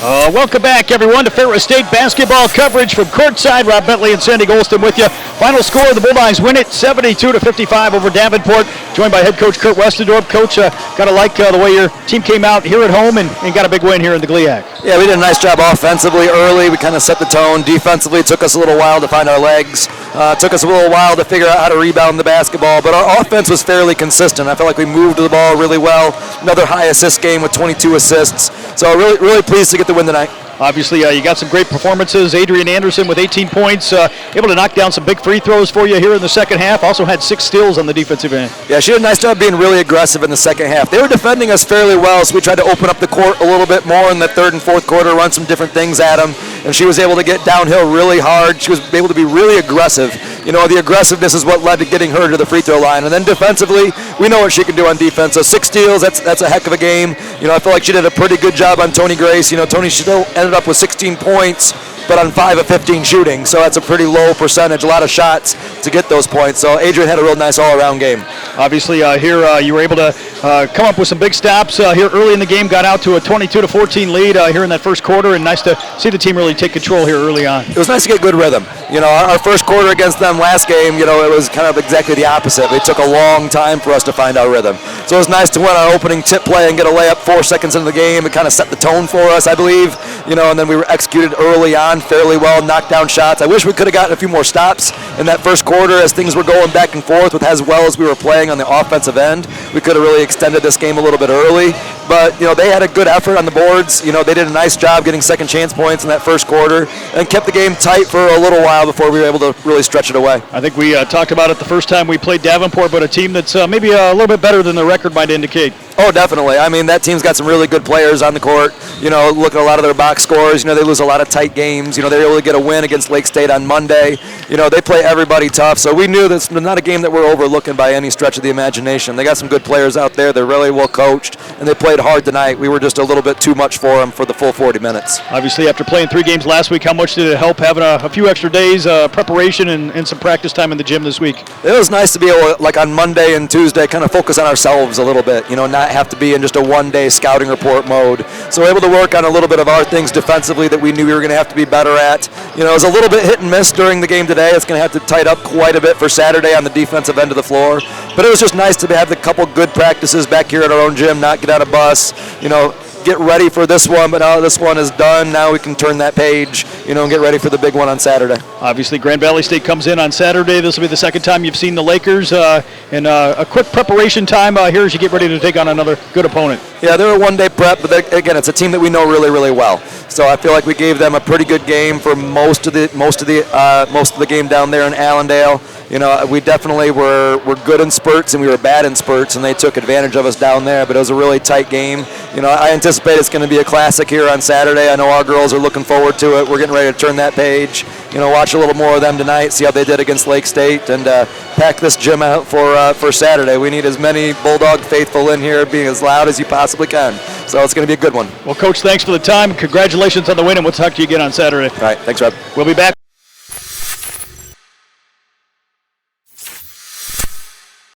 Welcome back, everyone, to Fairway State basketball coverage from courtside. Rob Bentley and Sandy Golston with you. Final score, the Bulldogs win it 72-55 over Davenport. Joined by head coach Kurt Westendorp. Coach, got to like the way your team came out here at home and got a big win here in the GLIAC. Yeah, we did a nice job offensively early. We kind of set the tone. Defensively, it took us a little while to find our legs. Took us a little while to figure out how to rebound the basketball, but our offense was fairly consistent. I felt like we moved the ball really well. Another high assist game with 22 assists. So really pleased to get the win tonight. Obviously, you got some great performances. Adrian Anderson with 18 points, able to knock down some big free throws for you here in the second half. Also had 6 steals on the defensive end. Yeah, she did a nice job being really aggressive in the second half. They were defending us fairly well, so we tried to open up the court a little bit more in the third and fourth quarter, run some different things at them, and she was able to get downhill really hard. She was able to be really aggressive. You know, the aggressiveness is what led to getting her to the free throw line. And then defensively, we know what she can do on defense. So 6 steals, that's a heck of a game. You know, I feel like she did a pretty good job on Tony Grace. You know, Tony still ended up with 16 points, but on 5 of 15 shooting. So that's a pretty low percentage, a lot of shots to get those points. So Adrian had a real nice all-around game. Obviously, here you were able to come up with some big stops here early in the game, got out to a 22-14 lead here in that first quarter, and nice to see the team really take control here early on. It was nice to get good rhythm. You know, our first quarter against them last game, you know, it was kind of exactly the opposite. It took a long time for us to find our rhythm. So it was nice to win our opening tip play and get a layup 4 seconds into the game. It kind of set the tone for us, I believe. You know, and then we were executed early on fairly well, knocked down shots. I wish we could have gotten a few more stops in that first quarter as things were going back and forth with as well as we were playing on the offensive end. We could have really extended this game a little bit early. But, you know, they had a good effort on the boards. You know, they did a nice job getting second chance points in that first quarter and kept the game tight for a little while before we were able to really stretch it away. I think we talked about it the first time we played Davenport, but a team that's maybe a little bit better than the record might indicate. Oh, definitely. I mean, that team's got some really good players on the court. You know, look at a lot of their box scores. You know, they lose a lot of tight games. You know, they were able to get a win against Lake State on Monday. You know, they play everybody tough. So we knew this was not a game that we're overlooking by any stretch of the imagination. They got some good players out there. They're really well coached, and they played hard tonight. We were just a little bit too much for them for the full 40 minutes. Obviously, after playing 3 games last week, how much did it help having a few extra days preparation and some practice time in the gym this week? It was nice to be able to, like on Monday and Tuesday, kind of focus on ourselves a little bit. You know, not have to be in just a one-day scouting report mode. So we're able to work on a little bit of our things defensively that we knew we were going to have to be better at. You know, it was a little bit hit and miss during the game today. It's going to have to tighten up quite a bit for Saturday on the defensive end of the floor. But it was just nice to have a couple good practices back here at our own gym, not get on a bus, you know, get ready for this one, but now this one is done. Now we can turn that page, you know, and get ready for the big one on Saturday. Obviously, Grand Valley State comes in on Saturday. This will be the second time you've seen the Lakers, and a quick preparation time here as you get ready to take on another good opponent. Yeah, they're a one-day prep, but again, it's a team that we know really, really well. So I feel like we gave them a pretty good game for most of the game down there in Allendale. You know, we definitely were good in spurts and we were bad in spurts, and they took advantage of us down there. But it was a really tight game. You know, I anticipate it's going to be a classic here on Saturday. I know our girls are looking forward to it. We're getting ready to turn that page. You know, watch a little more of them tonight, see how they did against Lake State, and pack this gym out for Saturday. We need as many Bulldog faithful in here, being as loud as you possibly can. So it's going to be a good one. Well, Coach, thanks for the time. Congratulations on the win, and we'll talk to you again on Saturday. All right, thanks, Rob. We'll be back.